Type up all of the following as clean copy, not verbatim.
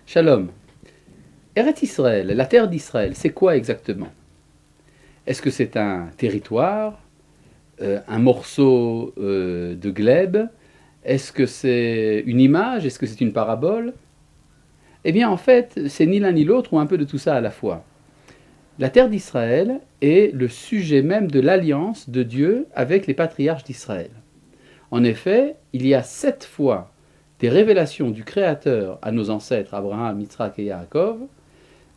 Shalom. Eretz Israël, la terre d'Israël, c'est quoi exactement? Est-ce que c'est un territoire, un morceau de glèbe? Est-ce que c'est une image? Est-ce que c'est une parabole? Eh bien, en fait, c'est ni l'un ni l'autre ou un peu de tout ça à la fois. La terre d'Israël est le sujet même de l'alliance de Dieu avec les patriarches d'Israël. En effet, il y a 7 fois des révélations du Créateur à nos ancêtres Abraham, Yitzhak et Yaakov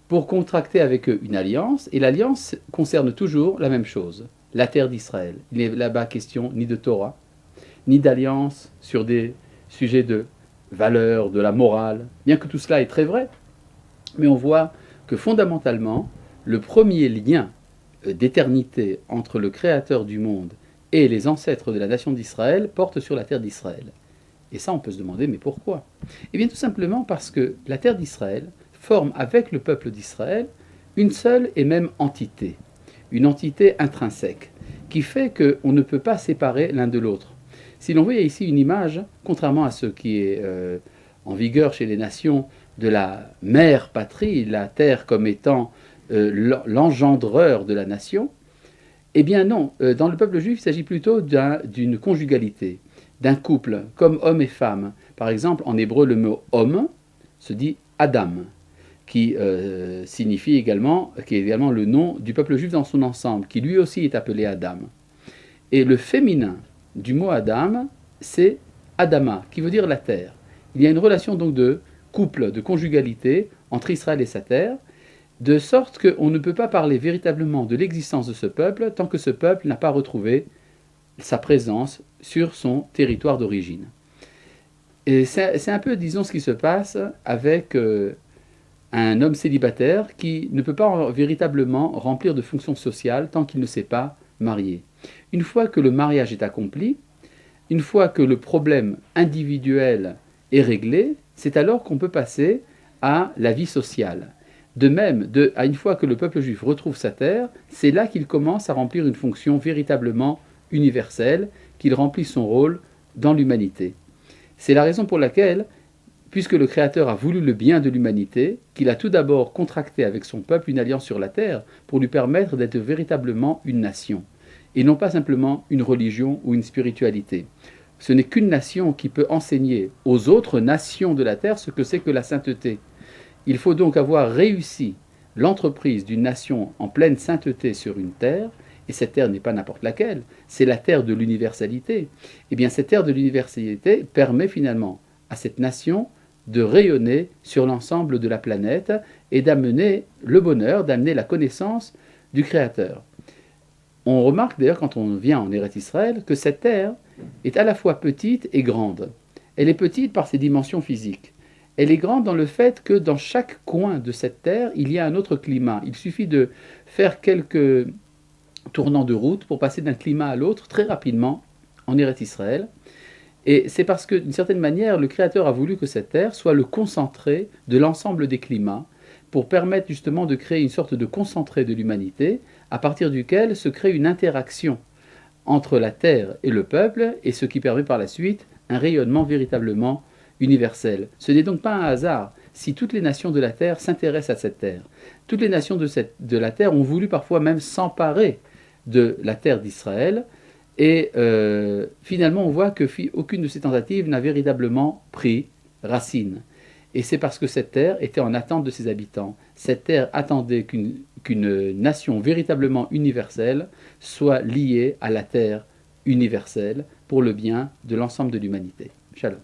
pour contracter avec eux une alliance, et l'alliance concerne toujours la même chose, la terre d'Israël. Il n'est là-bas question ni de Torah, ni d'alliance sur des sujets de valeur, de la morale, bien que tout cela est très vrai, mais on voit que fondamentalement, le premier lien d'éternité entre le Créateur du monde et les ancêtres de la nation d'Israël porte sur la terre d'Israël. Et ça, on peut se demander, mais pourquoi? Eh bien, tout simplement parce que la terre d'Israël forme avec le peuple d'Israël une seule et même entité, une entité intrinsèque, qui fait qu'on ne peut pas séparer l'un de l'autre. Si l'on voit ici une image, contrairement à ce qui est en vigueur chez les nations, de la mère patrie, la terre comme étant l'engendreur de la nation, eh bien non, dans le peuple juif, il s'agit plutôt d'une conjugalité, d'un couple, comme homme et femme. Par exemple, en hébreu, le mot homme se dit Adam, qui signifie également, qui est également le nom du peuple juif dans son ensemble, qui lui aussi est appelé Adam. Et le féminin du mot Adam, c'est Adama, qui veut dire la terre. Il y a une relation donc de couple, de conjugalité entre Israël et sa terre, de sorte qu'on ne peut pas parler véritablement de l'existence de ce peuple tant que ce peuple n'a pas retrouvé sa présence sur son territoire d'origine. Et c'est un peu, disons, ce qui se passe avec un homme célibataire qui ne peut pas véritablement remplir de fonctions sociales tant qu'il ne s'est pas marié. Une fois que le mariage est accompli, une fois que le problème individuel est réglé, c'est alors qu'on peut passer à la vie sociale. De même, une fois que le peuple juif retrouve sa terre, c'est là qu'il commence à remplir une fonction véritablement universelle, qu'il remplit son rôle dans l'humanité. C'est la raison pour laquelle, puisque le Créateur a voulu le bien de l'humanité, qu'il a tout d'abord contracté avec son peuple une alliance sur la terre pour lui permettre d'être véritablement une nation, et non pas simplement une religion ou une spiritualité. Ce n'est qu'une nation qui peut enseigner aux autres nations de la terre ce que c'est que la sainteté. Il faut donc avoir réussi l'entreprise d'une nation en pleine sainteté sur une terre, et cette terre n'est pas n'importe laquelle, c'est la terre de l'universalité. Eh bien, cette terre de l'universalité permet finalement à cette nation de rayonner sur l'ensemble de la planète et d'amener le bonheur, d'amener la connaissance du Créateur. On remarque d'ailleurs quand on vient en Eretz Israël que cette terre est à la fois petite et grande. Elle est petite par ses dimensions physiques. Elle est grande dans le fait que dans chaque coin de cette terre, il y a un autre climat. Il suffit de faire quelques tournants de route pour passer d'un climat à l'autre très rapidement en Eretz Israël. Et c'est parce que, d'une certaine manière, le Créateur a voulu que cette terre soit le concentré de l'ensemble des climats pour permettre justement de créer une sorte de concentré de l'humanité à partir duquel se crée une interaction entre la terre et le peuple et ce qui permet par la suite un rayonnement véritablement universel. Ce n'est donc pas un hasard si toutes les nations de la terre s'intéressent à cette terre. Toutes les nations de la terre ont voulu parfois même s'emparer de la terre d'Israël et finalement on voit qu'aucune de ces tentatives n'a véritablement pris racine. Et c'est parce que cette terre était en attente de ses habitants. Cette terre attendait qu'une nation véritablement universelle soit liée à la terre universelle pour le bien de l'ensemble de l'humanité. Shalom.